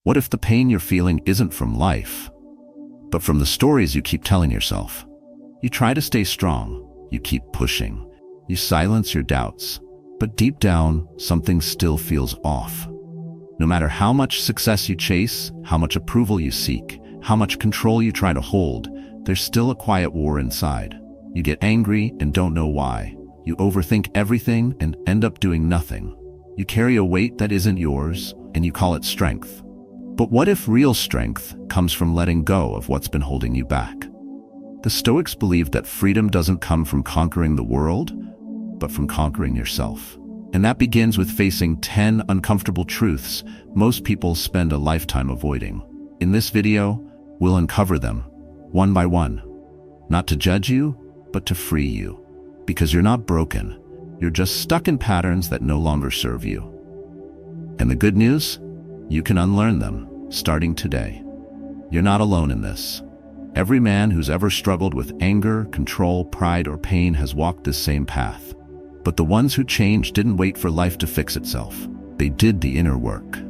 What if the pain you're feeling isn't from life, but from the stories you keep telling yourself? You try to stay strong, you keep pushing, you silence your doubts, but deep down, something still feels off. No matter how much success you chase, how much approval you seek, how much control you try to hold, there's still a quiet war inside. You get angry and don't know why. You overthink everything and end up doing nothing. You carry a weight that isn't yours, and you call it strength. But what if real strength comes from letting go of what's been holding you back? The Stoics believed that freedom doesn't come from conquering the world, but from conquering yourself. And that begins with facing 10 uncomfortable truths most people spend a lifetime avoiding. In this video, we'll uncover them, one by one. Not to judge you, but to free you. Because you're not broken, you're just stuck in patterns that no longer serve you. And the good news? You can unlearn them, starting today. You're not alone in this. Every man who's ever struggled with anger, control, pride, or pain has walked this same path. But the ones who changed didn't wait for life to fix itself. They did the inner work.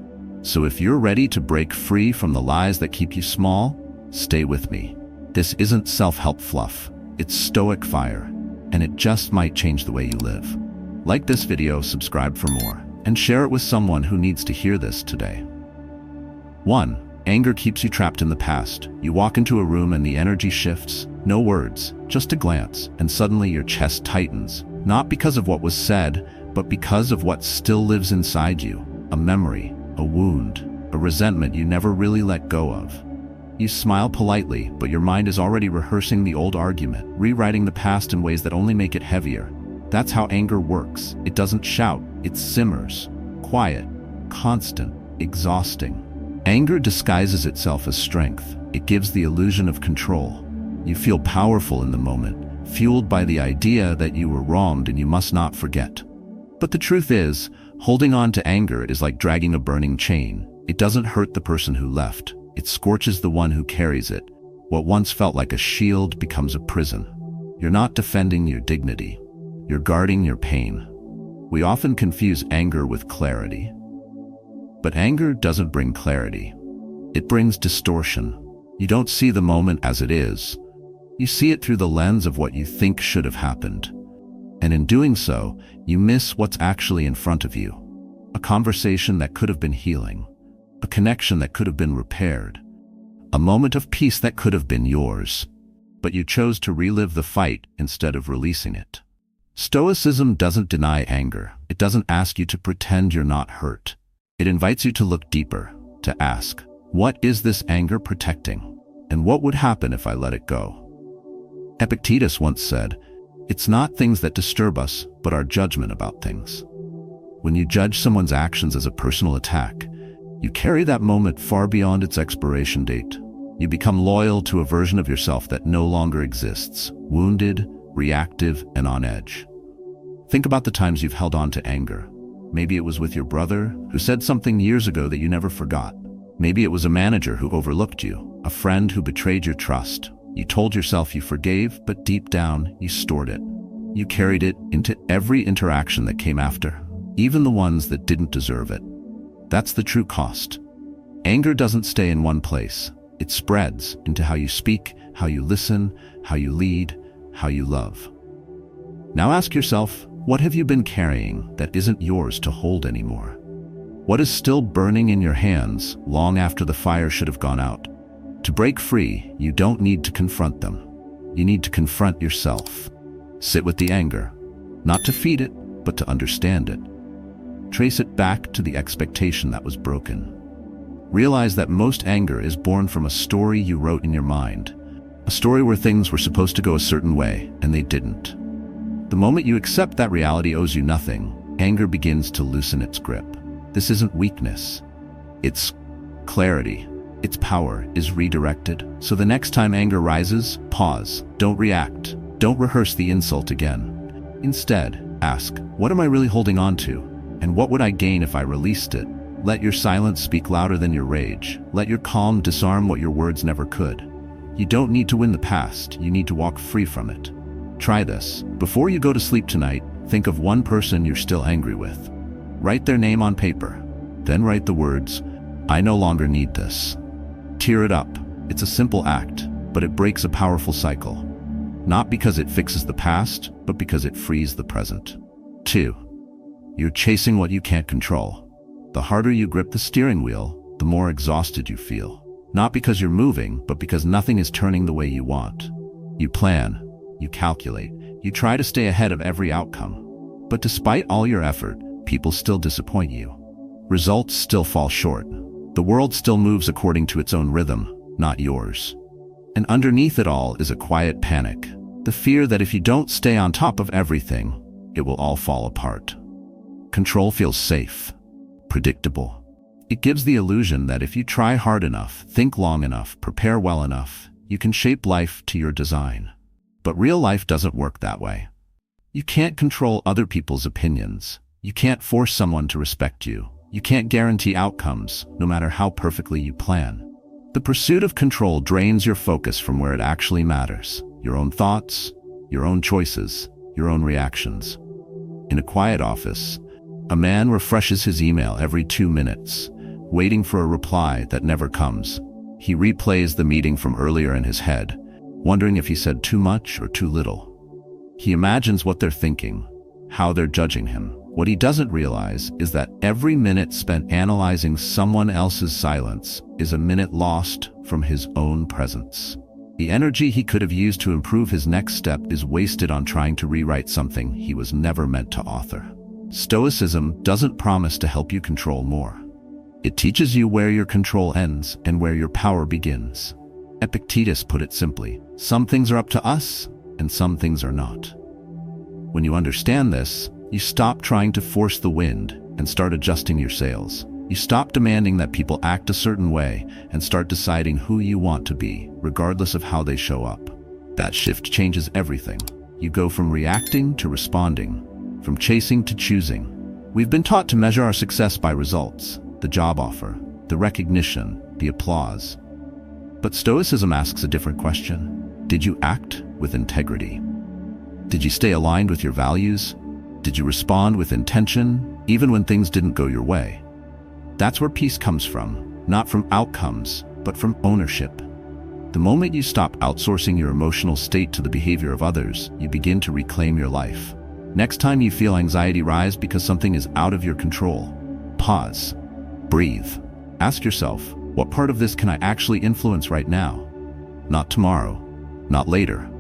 So if you're ready to break free from the lies that keep you small, stay with me. This isn't self-help fluff. It's Stoic fire, and it just might change the way you live. Like this video, subscribe for more, and share it with someone who needs to hear this today. 1. Anger keeps you trapped in the past. You walk into a room and the energy shifts. No words, just a glance, and suddenly your chest tightens. Not because of what was said, but because of what still lives inside you. A memory, a wound, a resentment you never really let go of. You smile politely, but your mind is already rehearsing the old argument, rewriting the past in ways that only make it heavier. That's how anger works. It doesn't shout, it simmers. Quiet, constant, exhausting. Anger disguises itself as strength. It gives the illusion of control. You feel powerful in the moment, fueled by the idea that you were wronged and you must not forget. But the truth is, holding on to anger is like dragging a burning chain. It doesn't hurt the person who left. It scorches the one who carries it. What once felt like a shield becomes a prison. You're not defending your dignity. You're guarding your pain. We often confuse anger with clarity. But anger doesn't bring clarity. It brings distortion. You don't see the moment as it is. You see it through the lens of what you think should have happened. And in doing so, you miss what's actually in front of you. A conversation that could have been healing. A connection that could have been repaired. A moment of peace that could have been yours. But you chose to relive the fight instead of releasing it. Stoicism doesn't deny anger. It doesn't ask you to pretend you're not hurt. It invites you to look deeper, to ask, what is this anger protecting? And what would happen if I let it go? Epictetus once said, it's not things that disturb us, but our judgment about things. When you judge someone's actions as a personal attack, you carry that moment far beyond its expiration date. You become loyal to a version of yourself that no longer exists, wounded, reactive, and on edge. Think about the times you've held on to anger. Maybe it was with your brother, who said something years ago that you never forgot. Maybe it was a manager who overlooked you, a friend who betrayed your trust. You told yourself you forgave, but deep down, you stored it. You carried it into every interaction that came after, even the ones that didn't deserve it. That's the true cost. Anger doesn't stay in one place. It spreads into how you speak, how you listen, how you lead, how you love. Now ask yourself, what have you been carrying that isn't yours to hold anymore? What is still burning in your hands long after the fire should have gone out? To break free, you don't need to confront them. You need to confront yourself. Sit with the anger, not to feed it, but to understand it. Trace it back to the expectation that was broken. Realize that most anger is born from a story you wrote in your mind. A story where things were supposed to go a certain way, and they didn't. The moment you accept that reality owes you nothing, anger begins to loosen its grip. This isn't weakness. It's clarity. Its power is redirected. So the next time anger rises, pause. Don't react. Don't rehearse the insult again. Instead, ask, what am I really holding on to? And what would I gain if I released it? Let your silence speak louder than your rage. Let your calm disarm what your words never could. You don't need to win the past. You need to walk free from it. Try this. Before you go to sleep tonight, think of one person you're still angry with. Write their name on paper. Then write the words, I no longer need this. Tear it up. It's a simple act, but it breaks a powerful cycle. Not because it fixes the past, but because it frees the present. 2. You're chasing what you can't control. The harder you grip the steering wheel, the more exhausted you feel. Not because you're moving, but because nothing is turning the way you want. You plan, you calculate, you try to stay ahead of every outcome. But despite all your effort, people still disappoint you. Results still fall short. The world still moves according to its own rhythm, not yours. And underneath it all is a quiet panic, the fear that if you don't stay on top of everything, it will all fall apart. Control feels safe, predictable. It gives the illusion that if you try hard enough, think long enough, prepare well enough, you can shape life to your design. But real life doesn't work that way. You can't control other people's opinions. You can't force someone to respect you. You can't guarantee outcomes, no matter how perfectly you plan. The pursuit of control drains your focus from where it actually matters: your own thoughts, your own choices, your own reactions. In a quiet office, a man refreshes his email every 2 minutes, waiting for a reply that never comes. He replays the meeting from earlier in his head, wondering if he said too much or too little. He imagines what they're thinking, how they're judging him. What he doesn't realize is that every minute spent analyzing someone else's silence is a minute lost from his own presence. The energy he could have used to improve his next step is wasted on trying to rewrite something he was never meant to author. Stoicism doesn't promise to help you control more. It teaches you where your control ends and where your power begins. Epictetus put it simply: some things are up to us, and some things are not. When you understand this, you stop trying to force the wind and start adjusting your sails. You stop demanding that people act a certain way and start deciding who you want to be, regardless of how they show up. That shift changes everything. You go from reacting to responding, from chasing to choosing. We've been taught to measure our success by results: the job offer, the recognition, the applause. But Stoicism asks a different question. Did you act with integrity? Did you stay aligned with your values? Did you respond with intention, even when things didn't go your way? That's where peace comes from, not from outcomes, but from ownership. The moment you stop outsourcing your emotional state to the behavior of others, you begin to reclaim your life. Next time you feel anxiety rise because something is out of your control, pause, breathe. Ask yourself, what part of this can I actually influence right now? Not tomorrow, not later,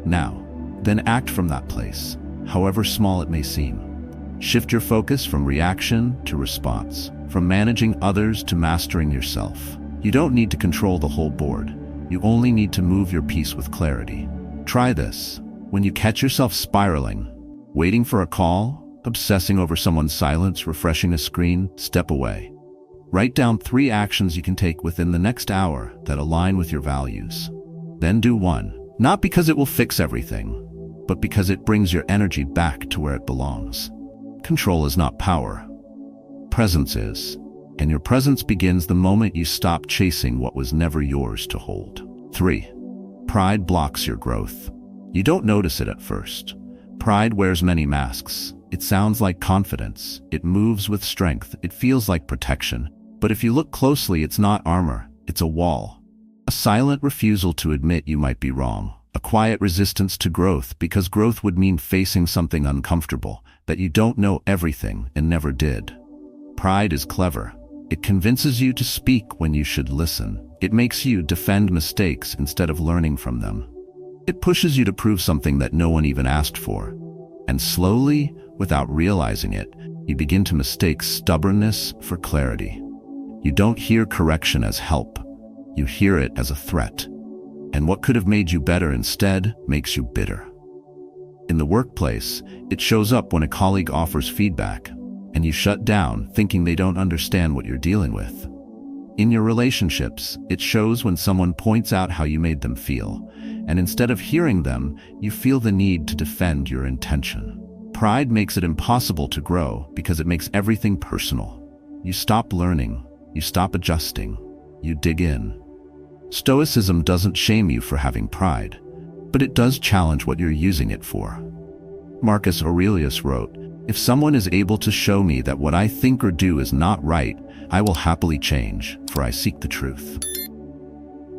now. Then act from that place, however small it may seem. Shift your focus from reaction to response, from managing others to mastering yourself. You don't need to control the whole board. You only need to move your piece with clarity. Try this. When you catch yourself spiraling, waiting for a call, obsessing over someone's silence, refreshing a screen, step away. Write down 3 actions you can take within the next hour that align with your values. Then do one, not because it will fix everything, but because it brings your energy back to where it belongs. Control is not power. Presence is. And your presence begins the moment you stop chasing what was never yours to hold. 3. Pride blocks your growth. You don't notice it at first. Pride wears many masks. It sounds like confidence. It moves with strength. It feels like protection. But if you look closely, it's not armor. It's a wall. A silent refusal to admit you might be wrong. A quiet resistance to growth, because growth would mean facing something uncomfortable, that you don't know everything and never did. Pride is clever. It convinces you to speak when you should listen. It makes you defend mistakes instead of learning from them. It pushes you to prove something that no one even asked for. And slowly, without realizing it, you begin to mistake stubbornness for clarity. You don't hear correction as help. You hear it as a threat. And what could have made you better instead makes you bitter. In the workplace, it shows up when a colleague offers feedback, and you shut down thinking they don't understand what you're dealing with. In your relationships, it shows when someone points out how you made them feel, and instead of hearing them, you feel the need to defend your intention. Pride makes it impossible to grow because it makes everything personal. You stop learning, you stop adjusting, you dig in. Stoicism doesn't shame you for having pride, but it does challenge what you're using it for. Marcus Aurelius wrote, "If someone is able to show me that what I think or do is not right, I will happily change, for I seek the truth.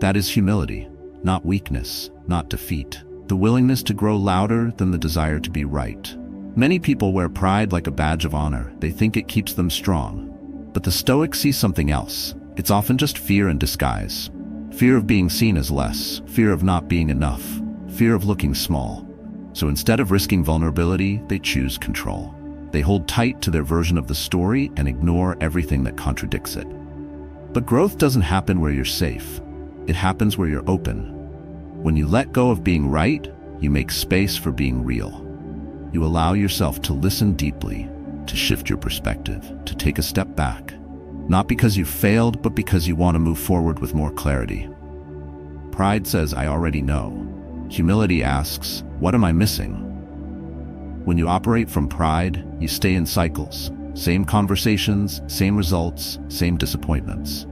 That is humility, not weakness, not defeat. The willingness to grow louder than the desire to be right. Many people wear pride like a badge of honor. They think it keeps them strong. But the Stoics see something else. It's often just fear in disguise. Fear of being seen as less, fear of not being enough, fear of looking small. So instead of risking vulnerability, they choose control. They hold tight to their version of the story and ignore everything that contradicts it. But growth doesn't happen where you're safe. It happens where you're open. When you let go of being right, you make space for being real. You allow yourself to listen deeply, to shift your perspective, to take a step back. Not because you failed, but because you want to move forward with more clarity. Pride says, I already know. Humility asks, what am I missing? When you operate from pride, you stay in cycles. Same conversations, same results, same disappointments.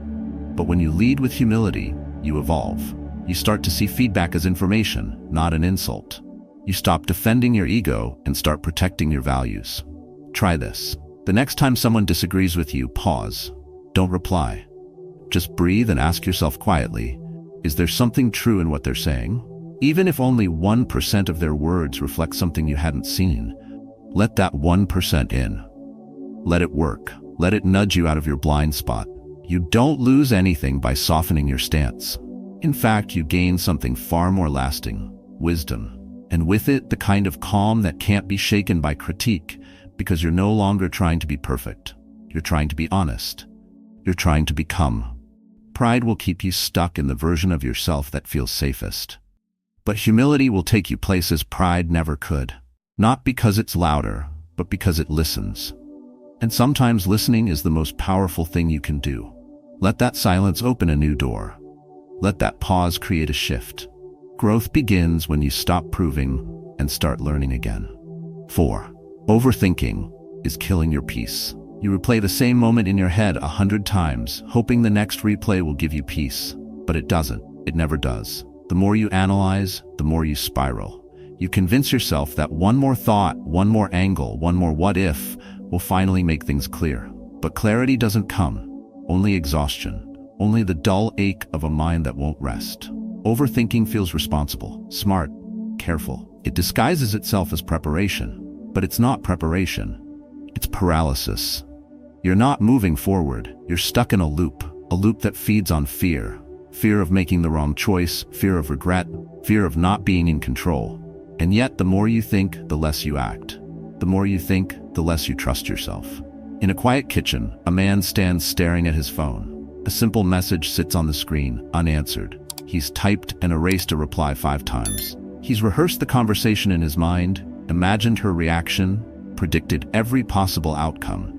But when you lead with humility, you evolve. You start to see feedback as information, not an insult. You stop defending your ego and start protecting your values. Try this. The next time someone disagrees with you, pause. Don't reply. Just breathe and ask yourself quietly, is there something true in what they're saying? Even if only 1% of their words reflect something you hadn't seen, let that 1% in. Let it work. Let it nudge you out of your blind spot. You don't lose anything by softening your stance. In fact, you gain something far more lasting, wisdom. And with it, the kind of calm that can't be shaken by critique, because you're no longer trying to be perfect. You're trying to be honest. You're trying to become. Pride will keep you stuck in the version of yourself that feels safest. But humility will take you places pride never could. Not because it's louder, but because it listens. And sometimes listening is the most powerful thing you can do. Let that silence open a new door. Let that pause create a shift. Growth begins when you stop proving and start learning again. 4. Overthinking is killing your peace. You replay the same moment in your head 100 times, hoping the next replay will give you peace. But it doesn't. It never does. The more you analyze, the more you spiral. You convince yourself that one more thought, one more angle, one more what if will finally make things clear. But clarity doesn't come. Only exhaustion. Only the dull ache of a mind that won't rest. Overthinking feels responsible, smart, careful. It disguises itself as preparation. But it's not preparation. It's paralysis. You're not moving forward. You're stuck in a loop that feeds on fear. Fear of making the wrong choice, fear of regret, fear of not being in control. And yet, the more you think, the less you act. The more you think, the less you trust yourself. In a quiet kitchen, a man stands staring at his phone. A simple message sits on the screen, unanswered. He's typed and erased a reply 5 times. He's rehearsed the conversation in his mind, imagined her reaction, predicted every possible outcome.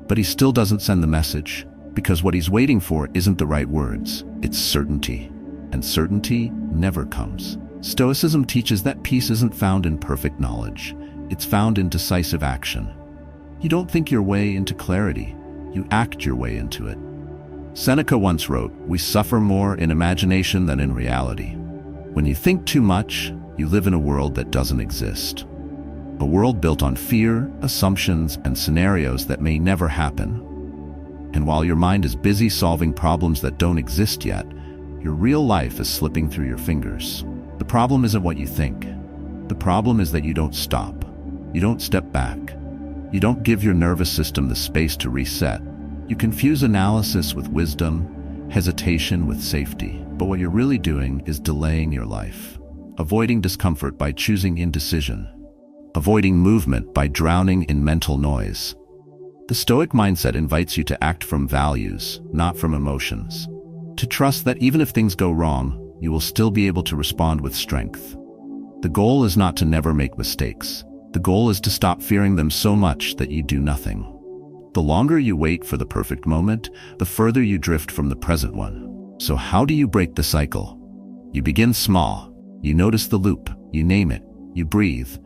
But he still doesn't send the message, because what he's waiting for isn't the right words, it's certainty. And certainty never comes. Stoicism teaches that peace isn't found in perfect knowledge, it's found in decisive action. You don't think your way into clarity, you act your way into it. Seneca once wrote, "We suffer more in imagination than in reality." When you think too much, you live in a world that doesn't exist. A world built on fear, assumptions, and scenarios that may never happen. And while your mind is busy solving problems that don't exist yet, your real life is slipping through your fingers. The problem isn't what you think. The problem is that you don't stop. You don't step back. You don't give your nervous system the space to reset. You confuse analysis with wisdom, hesitation with safety. But what you're really doing is delaying your life. Avoiding discomfort by choosing indecision. Avoiding movement by drowning in mental noise. The Stoic mindset invites you to act from values, not from emotions. To trust that even if things go wrong, you will still be able to respond with strength. The goal is not to never make mistakes. The goal is to stop fearing them so much that you do nothing. The longer you wait for the perfect moment, the further you drift from the present one. So how do you break the cycle? You begin small. You notice the loop. You name it. You breathe.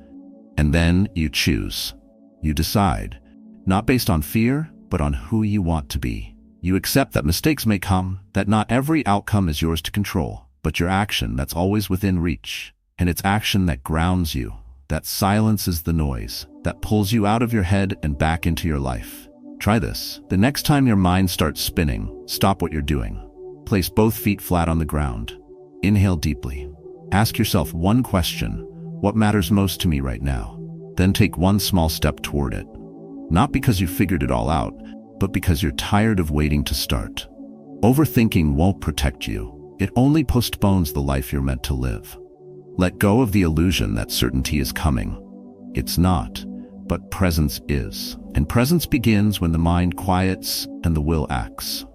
And then you choose. You decide. Not based on fear, but on who you want to be. You accept that mistakes may come, that not every outcome is yours to control, but your action that's always within reach. And it's action that grounds you, that silences the noise, that pulls you out of your head and back into your life. Try this. The next time your mind starts spinning, stop what you're doing. Place both feet flat on the ground. Inhale deeply. Ask yourself one question: what matters most to me right now? Then take one small step toward it. Not because you figured it all out, but because you're tired of waiting to start. Overthinking won't protect you. It only postpones the life you're meant to live. Let go of the illusion that certainty is coming. It's not, but presence is. And presence begins when the mind quiets and the will acts.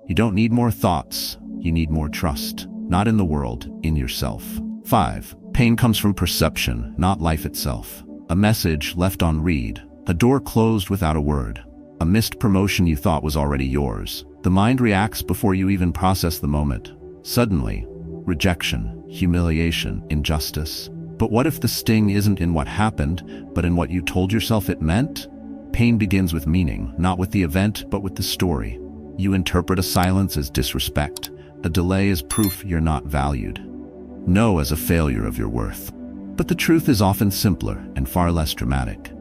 You don't need more thoughts, you need more trust. Not in the world, in yourself. 5. Pain comes from perception, not life itself. A message left on read, a door closed without a word, a missed promotion you thought was already yours. The mind reacts before you even process the moment. Suddenly, rejection, humiliation, injustice. But what if the sting isn't in what happened, but in what you told yourself it meant? Pain begins with meaning, not with the event, but with the story. You interpret a silence as disrespect, a delay as proof you're not valued, no as a failure of your worth. But the truth is often simpler and far less dramatic.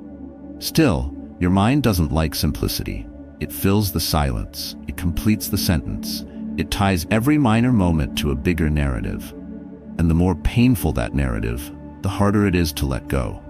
Still, your mind doesn't like simplicity. It fills the silence, it completes the sentence, it ties every minor moment to a bigger narrative. And the more painful that narrative, the harder it is to let go.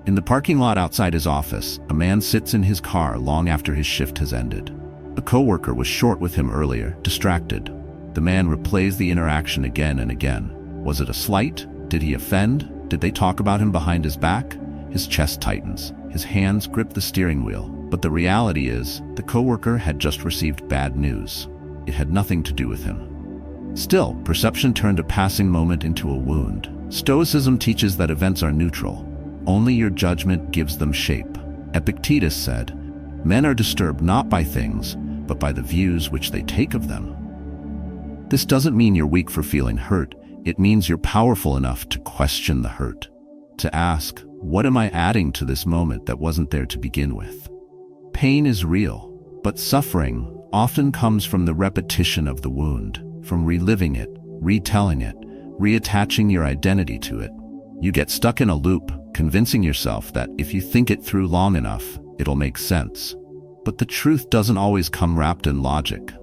In the parking lot outside his office, a man sits in his car long after his shift has ended. A coworker was short with him earlier, distracted. The man replays the interaction again and again. Was it a slight? Did he offend? Did they talk about him behind his back? His chest tightens. His hands grip the steering wheel. But the reality is, the coworker had just received bad news. It had nothing to do with him. Still, perception turned a passing moment into a wound. Stoicism teaches that events are neutral. Only your judgment gives them shape. Epictetus said, "Men are disturbed not by things, but by the views which they take of them." This doesn't mean you're weak for feeling hurt. It means you're powerful enough to question the hurt. To ask, what am I adding to this moment that wasn't there to begin with? Pain is real, but suffering often comes from the repetition of the wound, from reliving it, retelling it, reattaching your identity to it. You get stuck in a loop, convincing yourself that if you think it through long enough, it'll make sense. But the truth doesn't always come wrapped in logic.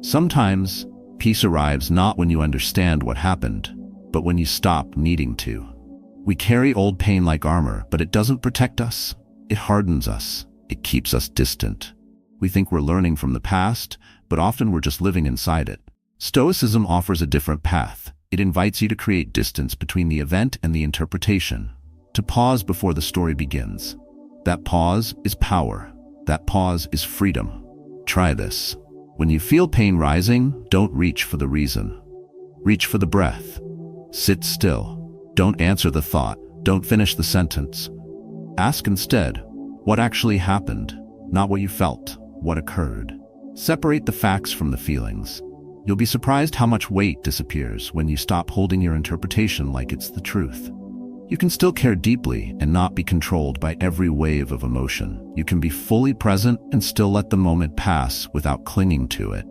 Sometimes, peace arrives not when you understand what happened, but when you stop needing to. We carry old pain like armor, but it doesn't protect us. It hardens us. It keeps us distant. We think we're learning from the past, but often we're just living inside it. Stoicism offers a different path. It invites you to create distance between the event and the interpretation, to pause before the story begins. That pause is power. That pause is freedom. Try this. When you feel pain rising, don't reach for the reason. Reach for the breath. Sit still. Don't answer the thought. Don't finish the sentence. Ask instead, what actually happened? Not what you felt, what occurred. Separate the facts from the feelings. You'll be surprised how much weight disappears when you stop holding your interpretation like it's the truth. You can still care deeply and not be controlled by every wave of emotion. You can be fully present and still let the moment pass without clinging to it.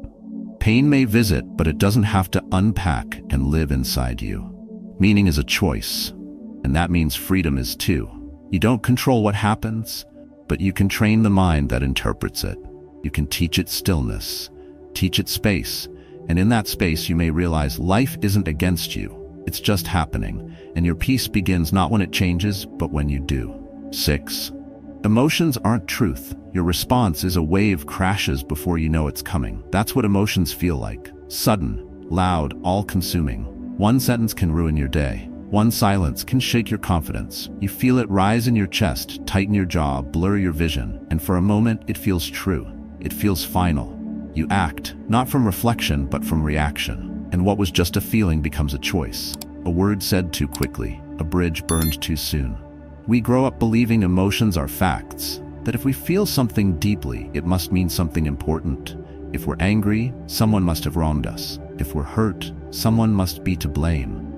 Pain may visit, but it doesn't have to unpack and live inside you. Meaning is a choice, and that means freedom is too. You don't control what happens, but you can train the mind that interprets it. You can teach it stillness, teach it space, and in that space you may realize life isn't against you. It's just happening, and your peace begins not when it changes, but when you do. 6. Emotions aren't truth. Your response is a wave crashes before you know it's coming. That's what emotions feel like. Sudden, loud, all-consuming. One sentence can ruin your day. One silence can shake your confidence. You feel it rise in your chest, tighten your jaw, blur your vision, and for a moment it feels true. It feels final. You act, not from reflection, but from reaction. And what was just a feeling becomes a choice. A word said too quickly, a bridge burned too soon. We grow up believing emotions are facts, that if we feel something deeply, it must mean something important. If we're angry, someone must have wronged us. If we're hurt, someone must be to blame.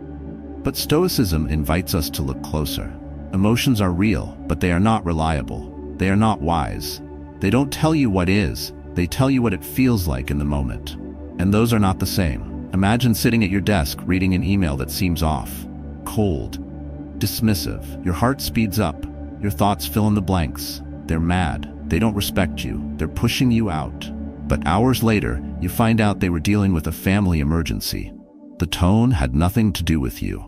But Stoicism invites us to look closer. Emotions are real, but they are not reliable. They are not wise. They don't tell you what is, they tell you what it feels like in the moment. And those are not the same. Imagine sitting at your desk reading an email that seems off, cold, dismissive. Your heart speeds up, your thoughts fill in the blanks. They're mad, They don't respect you. They're pushing you out. But hours later, you find out they were dealing with a family emergency. The tone had nothing to do with you.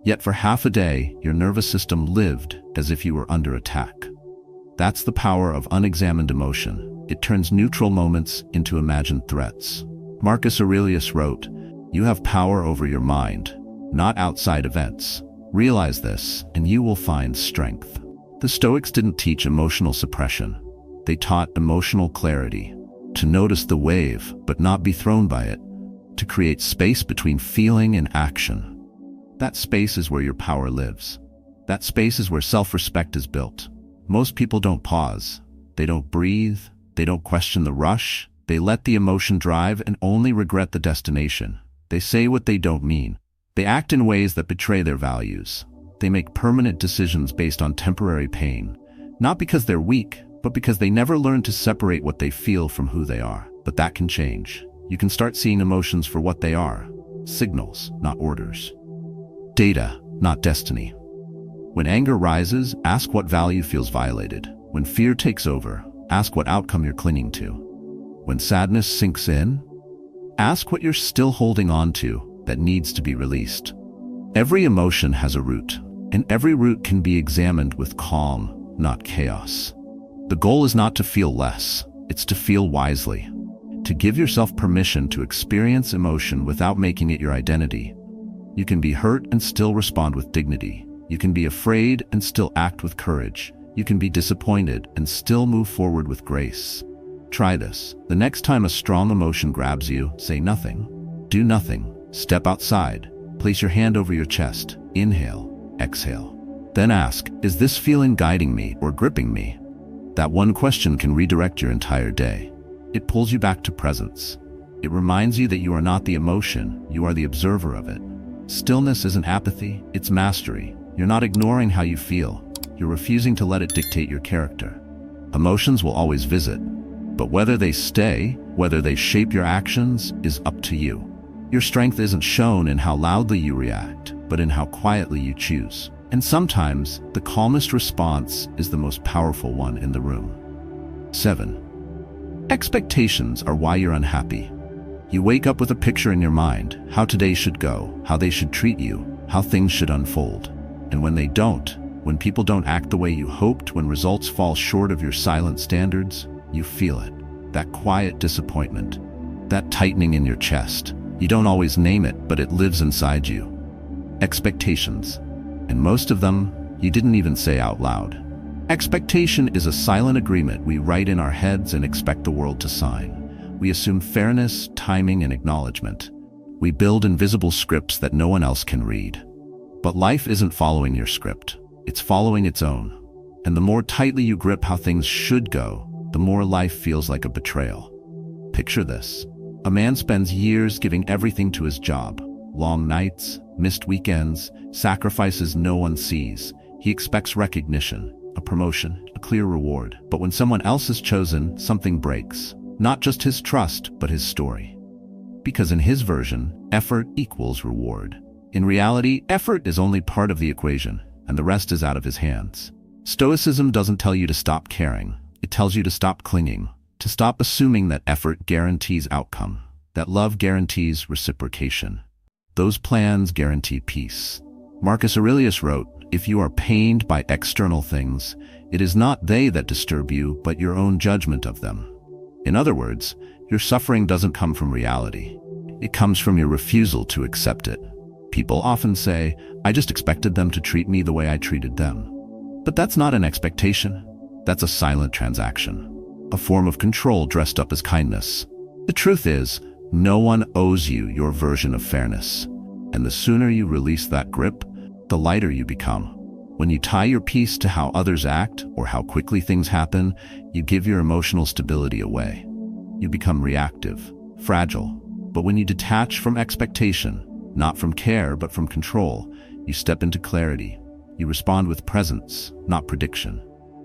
Yet for half a day, your nervous system lived as if you were under attack. That's the power of unexamined emotion. It turns neutral moments into imagined threats. Marcus Aurelius wrote, "You have power over your mind, not outside events. Realize this, and you will find strength." The Stoics didn't teach emotional suppression. They taught emotional clarity, to notice the wave but not be thrown by it, to create space between feeling and action. That space is where your power lives. That space is where self-respect is built. Most people don't pause. They don't breathe. They don't question the rush. They let the emotion drive and only regret the destination. They say what they don't mean. They act in ways that betray their values. They make permanent decisions based on temporary pain, not because they're weak, but because they never learned to separate what they feel from who they are. But that can change. You can start seeing emotions for what they are: signals, not orders. Data, not destiny. When anger rises, ask what value feels violated. When fear takes over, ask what outcome you're clinging to. When sadness sinks in, ask what you're still holding on to that needs to be released. Every emotion has a root, and every root can be examined with calm, not chaos. The goal is not to feel less, it's to feel wisely, to give yourself permission to experience emotion without making it your identity. You can be hurt and still respond with dignity. You can be afraid and still act with courage. You can be disappointed and still move forward with grace. Try this. The next time a strong emotion grabs you, say nothing. Do nothing. Step outside. Place your hand over your chest. Inhale. Exhale. Then ask, is this feeling guiding me or gripping me? That one question can redirect your entire day. It pulls you back to presence. It reminds you that you are not the emotion, you are the observer of it. Stillness isn't apathy, it's mastery. You're not ignoring how you feel. You're refusing to let it dictate your character. Emotions will always visit, but whether they stay, whether they shape your actions, is up to you. Your strength isn't shown in how loudly you react, but in how quietly you choose. And sometimes, the calmest response is the most powerful one in the room. 7. Expectations are why you're unhappy. You wake up with a picture in your mind, how today should go, how they should treat you, how things should unfold. And when they don't, when people don't act the way you hoped, when results fall short of your silent standards, you feel it. That quiet disappointment, that tightening in your chest. You don't always name it, but it lives inside you. Expectations. And most of them, you didn't even say out loud. Expectation is a silent agreement we write in our heads and expect the world to sign. We assume fairness, timing, and acknowledgement. We build invisible scripts that no one else can read. But life isn't following your script. It's following its own. And the more tightly you grip how things should go, the more life feels like a betrayal. Picture this. A man spends years giving everything to his job. Long nights, missed weekends, sacrifices no one sees. He expects recognition, a promotion, a clear reward. But when someone else is chosen, something breaks. Not just his trust, but his story. Because in his version, effort equals reward. In reality, effort is only part of the equation, and the rest is out of his hands. Stoicism doesn't tell you to stop caring. It tells you to stop clinging, to stop assuming that effort guarantees outcome, that love guarantees reciprocation. Those plans guarantee peace. Marcus Aurelius wrote, "If you are pained by external things, it is not they that disturb you, but your own judgment of them." In other words, your suffering doesn't come from reality. It comes from your refusal to accept it. People often say, "I just expected them to treat me the way I treated them." But that's not an expectation. That's a silent transaction, a form of control dressed up as kindness. The truth is, no one owes you your version of fairness. And the sooner you release that grip, the lighter you become. When you tie your peace to how others act or how quickly things happen, you give your emotional stability away. You become reactive, fragile. But when you detach from expectation, not from care but from control, you step into clarity. You respond with presence, not prediction.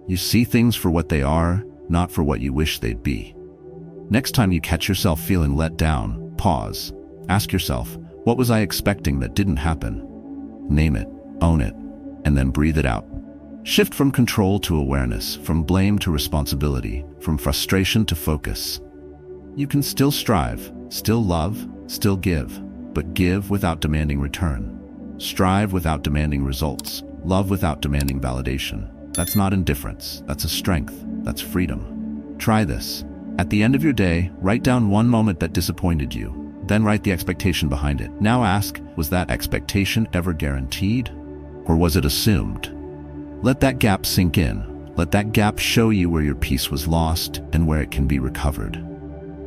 You see things for what they are, not for what you wish they'd be. Next time you catch yourself feeling let down, pause. Ask yourself, what was I expecting that didn't happen? Name it, own it, and then breathe it out. Shift from control to awareness, from blame to responsibility, from frustration to focus. You can still strive, still love, still give, but give without demanding return. Strive without demanding results. Love without demanding validation. That's not indifference. That's a strength. That's freedom. Try this. At the end of your day, write down one moment that disappointed you. Then write the expectation behind it. Now ask, was that expectation ever guaranteed? Or was it assumed? Let that gap sink in. Let that gap show you where your peace was lost and where it can be recovered.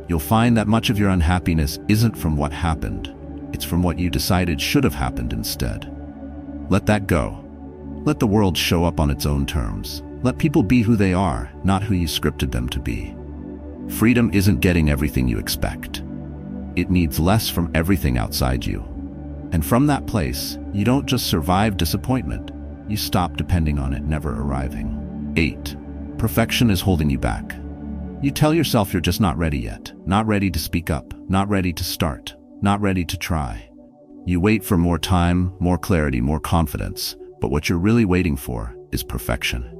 You'll find that much of your unhappiness isn't from what happened. It's from what you decided should have happened instead. Let that go. Let the world show up on its own terms. Let people be who they are, not who you scripted them to be. Freedom isn't getting everything you expect. It needs less from everything outside you. And from that place, you don't just survive disappointment. You stop depending on it never arriving. 8. Perfection is holding you back. You tell yourself you're just not ready yet, not ready to speak up, not ready to start, not ready to try. You wait for more time, more clarity, more confidence, but what you're really waiting for is perfection.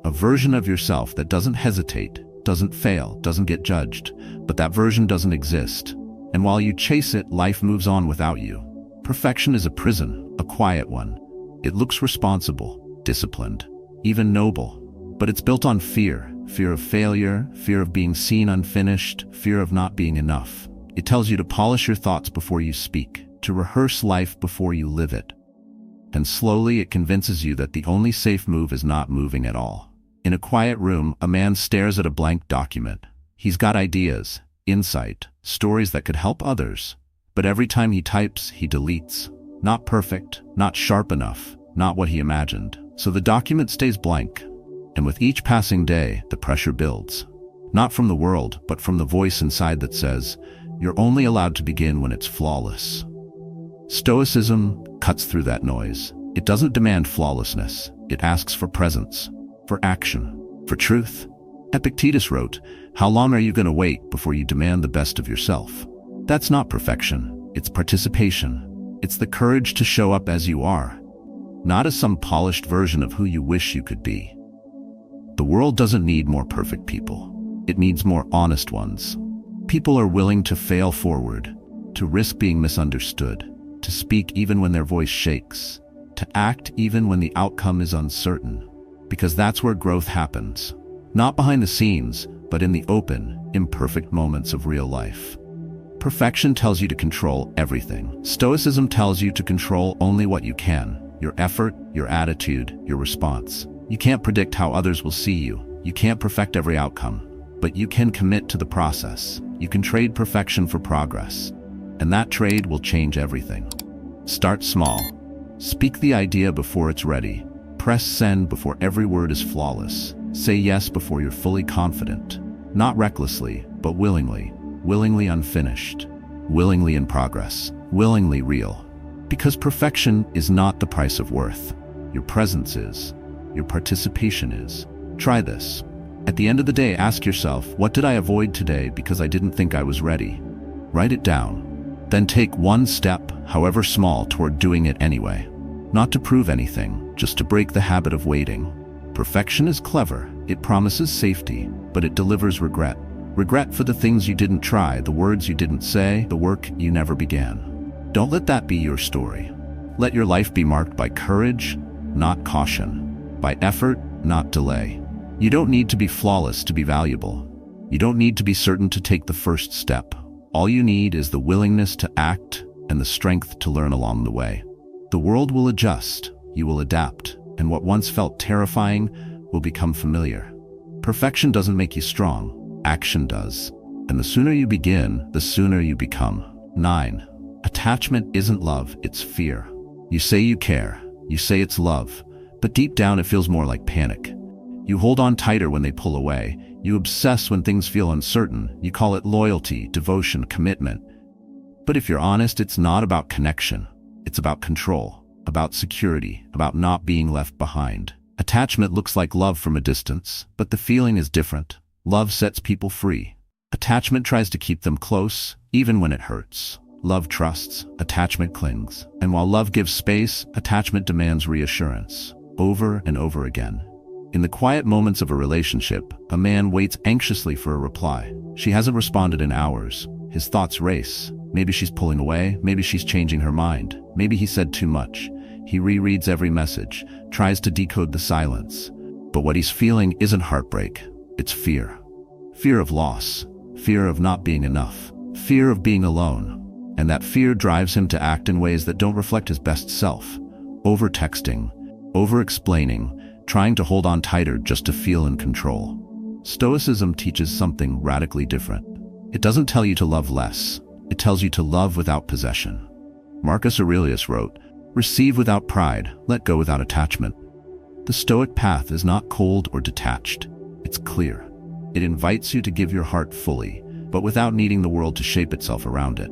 A version of yourself that doesn't hesitate, doesn't fail, doesn't get judged, but that version doesn't exist. And while you chase it, life moves on without you. Perfection is a prison, a quiet one. It looks responsible, disciplined, even noble, but it's built on fear. Fear of failure, fear of being seen unfinished, fear of not being enough. It tells you to polish your thoughts before you speak, to rehearse life before you live it. And slowly it convinces you that the only safe move is not moving at all. In a quiet room, a man stares at a blank document. He's got ideas, insight, stories that could help others. But every time he types, he deletes. Not perfect, not sharp enough, not what he imagined. So the document stays blank. And with each passing day, the pressure builds. Not from the world, but from the voice inside that says, you're only allowed to begin when it's flawless. Stoicism cuts through that noise. It doesn't demand flawlessness. It asks for presence, for action, for truth. Epictetus wrote, how long are you going to wait before you demand the best of yourself? That's not perfection. It's participation. It's the courage to show up as you are, not as some polished version of who you wish you could be. The world doesn't need more perfect people. It needs more honest ones. People are willing to fail forward, to risk being misunderstood, to speak even when their voice shakes, to act even when the outcome is uncertain, because that's where growth happens. Not behind the scenes, but in the open, imperfect moments of real life. Perfection tells you to control everything. Stoicism tells you to control only what you can, your effort, your attitude, your response. You can't predict how others will see you. You can't perfect every outcome, but you can commit to the process. You can trade perfection for progress, and that trade will change everything. Start small. Speak the idea before it's ready. Press send before every word is flawless. Say yes before you're fully confident. Not recklessly, but willingly. Willingly unfinished. Willingly in progress. Willingly real. Because perfection is not the price of worth. Your presence is. Your participation is. Try this. At the end of the day, ask yourself, what did I avoid today because I didn't think I was ready? Write it down. Then take one step, however small, toward doing it anyway. Not to prove anything, just to break the habit of waiting. Perfection is clever. It promises safety, but it delivers regret. Regret for the things you didn't try, the words you didn't say, the work you never began. Don't let that be your story. Let your life be marked by courage, not caution. By effort, not delay. You don't need to be flawless to be valuable. You don't need to be certain to take the first step. All you need is the willingness to act and the strength to learn along the way. The world will adjust, you will adapt, and what once felt terrifying will become familiar. Perfection doesn't make you strong, action does. And the sooner you begin, the sooner you become. 9. Attachment isn't love, it's fear. You say you care, you say it's love, but deep down it feels more like panic. You hold on tighter when they pull away. You obsess when things feel uncertain. You call it loyalty, devotion, commitment. But if you're honest, it's not about connection. It's about control, about security, about not being left behind. Attachment looks like love from a distance, but the feeling is different. Love sets people free. Attachment tries to keep them close, even when it hurts. Love trusts, attachment clings. And while love gives space, attachment demands reassurance. over and over again. In the quiet moments of a relationship, a man waits anxiously for a reply. She hasn't responded in hours. His thoughts race. Maybe she's pulling away, maybe she's changing her mind, maybe he said too much. He rereads every message, tries to decode the silence. But what he's feeling isn't heartbreak, it's fear. Fear of loss, fear of not being enough, fear of being alone. And that fear drives him to act in ways that don't reflect his best self. Over-texting, over-explaining, trying to hold on tighter just to feel in control. Stoicism teaches something radically different. It doesn't tell you to love less. It tells you to love without possession. Marcus Aurelius wrote, "Receive without pride, let go without attachment." The Stoic path is not cold or detached. It's clear. It invites you to give your heart fully, but without needing the world to shape itself around it.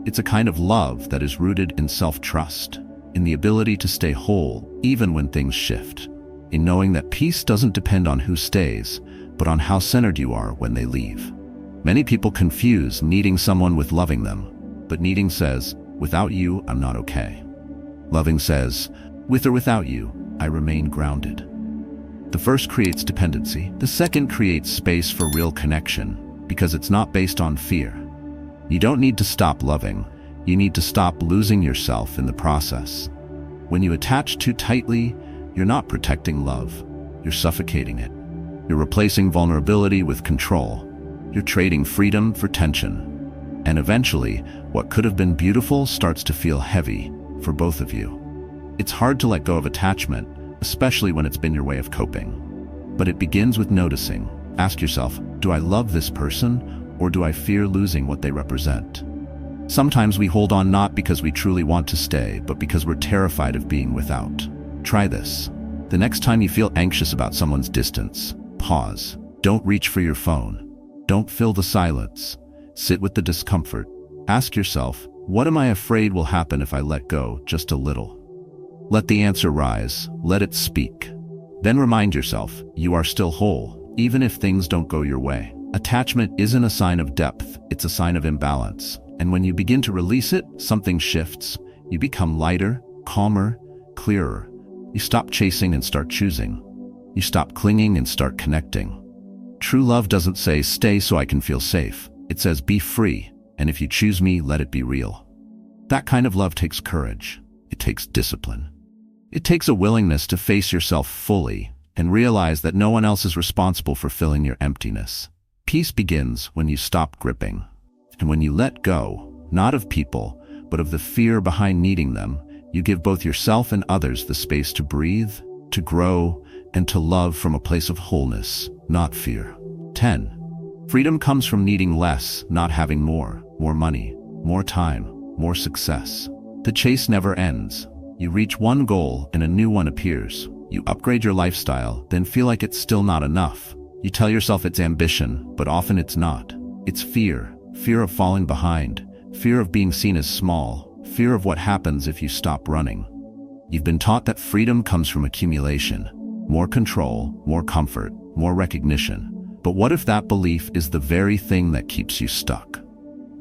It's a kind of love that is rooted in self-trust, in the ability to stay whole even when things shift, in knowing that peace doesn't depend on who stays, but on how centered you are when they leave. Many people confuse needing someone with loving them, but needing says, "Without you, I'm not okay." Loving says, "With or without you, I remain grounded." The first creates dependency. The second creates space for real connection, because it's not based on fear. You don't need to stop loving. You need to stop losing yourself in the process. When you attach too tightly, you're not protecting love. You're suffocating it. You're replacing vulnerability with control. You're trading freedom for tension. And eventually, what could have been beautiful starts to feel heavy for both of you. It's hard to let go of attachment, especially when it's been your way of coping. But it begins with noticing. Ask yourself, do I love this person, or do I fear losing what they represent? Sometimes we hold on not because we truly want to stay, but because we're terrified of being without. Try this. The next time you feel anxious about someone's distance, pause. Don't reach for your phone. Don't fill the silence. Sit with the discomfort. Ask yourself, what am I afraid will happen if I let go just a little? Let the answer rise. Let it speak. Then remind yourself, you are still whole, even if things don't go your way. Attachment isn't a sign of depth, it's a sign of imbalance. And when you begin to release it, something shifts. You become lighter, calmer, clearer. You stop chasing and start choosing. You stop clinging and start connecting. True love doesn't say, stay so I can feel safe. It says, be free, and if you choose me, let it be real. That kind of love takes courage. It takes discipline. It takes a willingness to face yourself fully and realize that no one else is responsible for filling your emptiness. Peace begins when you stop gripping. And when you let go, not of people, but of the fear behind needing them, you give both yourself and others the space to breathe, to grow, and to love from a place of wholeness, not fear. 10. Freedom comes from needing less, not having more money, more time, more success. The chase never ends. You reach one goal and a new one appears. You upgrade your lifestyle, then feel like it's still not enough. You tell yourself it's ambition, but often it's not. It's fear. Fear of falling behind. Fear of being seen as small. Fear of what happens if you stop running. You've been taught that freedom comes from accumulation. More control, more comfort, more recognition. But what if that belief is the very thing that keeps you stuck?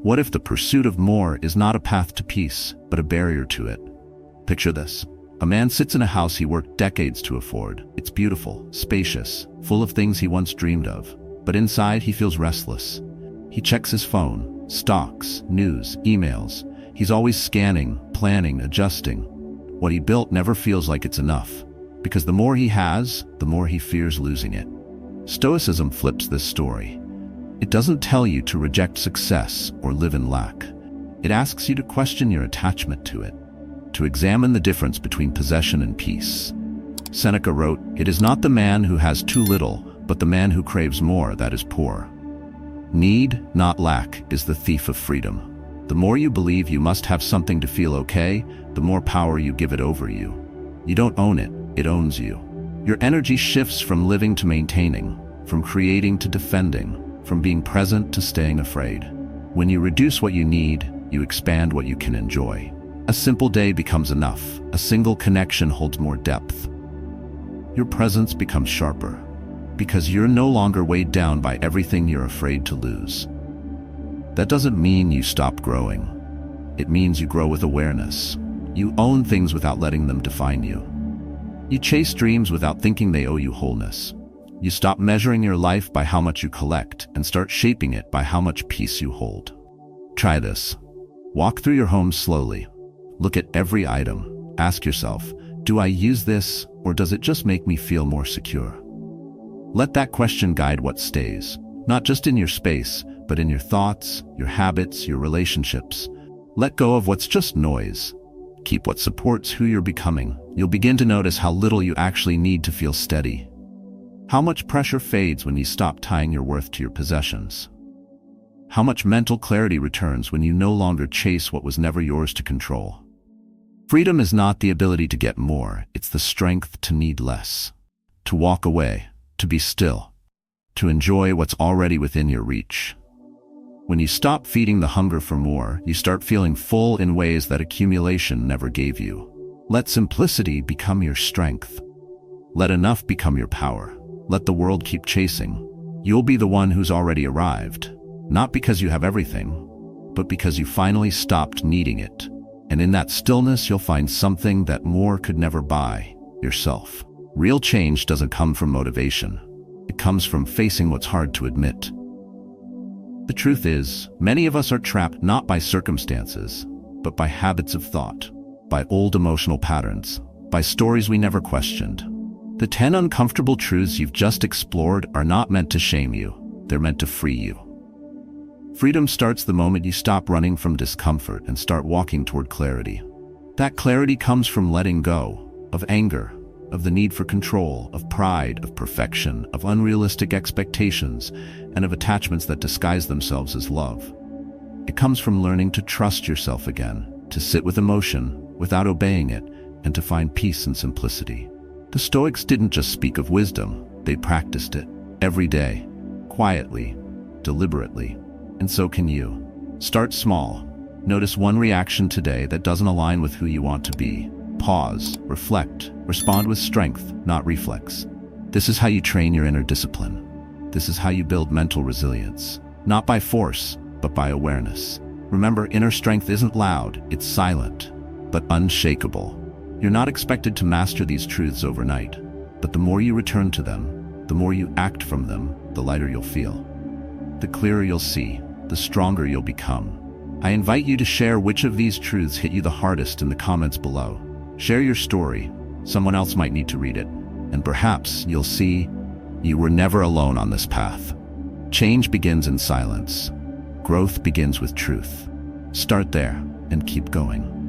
What if the pursuit of more is not a path to peace, but a barrier to it? Picture this. A man sits in a house he worked decades to afford. It's beautiful, spacious, full of things he once dreamed of. But inside he feels restless. He checks his phone, stocks, news, emails. He's always scanning, planning, adjusting. What he built never feels like it's enough. Because the more he has, the more he fears losing it. Stoicism flips this story. It doesn't tell you to reject success or live in lack. It asks you to question your attachment to it, to examine the difference between possession and peace. Seneca wrote, "It is not the man who has too little, but the man who craves more that is poor." Need, not lack, is the thief of freedom. The more you believe you must have something to feel okay, the more power you give it over you. You don't own it, it owns you. Your energy shifts from living to maintaining, from creating to defending, from being present to staying afraid. When you reduce what you need, you expand what you can enjoy. A simple day becomes enough. A single connection holds more depth. Your presence becomes sharper, because you're no longer weighed down by everything you're afraid to lose. That doesn't mean you stop growing. It means you grow with awareness. You own things without letting them define you. You chase dreams without thinking they owe you wholeness. You stop measuring your life by how much you collect and start shaping it by how much peace you hold. Try this. Walk through your home slowly. Look at every item. Ask yourself, do I use this, or does it just make me feel more secure? Let that question guide what stays, not just in your space, but in your thoughts, your habits, your relationships. Let go of what's just noise. Keep what supports who you're becoming. You'll begin to notice how little you actually need to feel steady. How much pressure fades when you stop tying your worth to your possessions. How much mental clarity returns when you no longer chase what was never yours to control. Freedom is not the ability to get more, it's the strength to need less. To walk away, to be still, to enjoy what's already within your reach. When you stop feeding the hunger for more, you start feeling full in ways that accumulation never gave you. Let simplicity become your strength. Let enough become your power. Let the world keep chasing. You'll be the one who's already arrived, not because you have everything, but because you finally stopped needing it. And in that stillness, you'll find something that more could never buy: yourself. Real change doesn't come from motivation. It comes from facing what's hard to admit. The truth is, many of us are trapped not by circumstances, but by habits of thought, by old emotional patterns, by stories we never questioned. The 10 uncomfortable truths you've just explored are not meant to shame you, they're meant to free you. Freedom starts the moment you stop running from discomfort and start walking toward clarity. That clarity comes from letting go of anger, of the need for control, of pride, of perfection, of unrealistic expectations, and of attachments that disguise themselves as love. It comes from learning to trust yourself again, to sit with emotion without obeying it, and to find peace and simplicity. The Stoics didn't just speak of wisdom, they practiced it every day, quietly, deliberately. And so can you. Start small. Notice one reaction today that doesn't align with who you want to be. Pause, reflect, respond with strength, not reflex. This is how you train your inner discipline. This is how you build mental resilience. Not by force, but by awareness. Remember, inner strength isn't loud, it's silent, but unshakable. You're not expected to master these truths overnight, but the more you return to them, the more you act from them, the lighter you'll feel. The clearer you'll see, the stronger you'll become. I invite you to share which of these truths hit you the hardest in the comments below. Share your story. Someone else might need to read it. And perhaps you'll see you were never alone on this path. Change begins in silence. Growth begins with truth. Start there and keep going.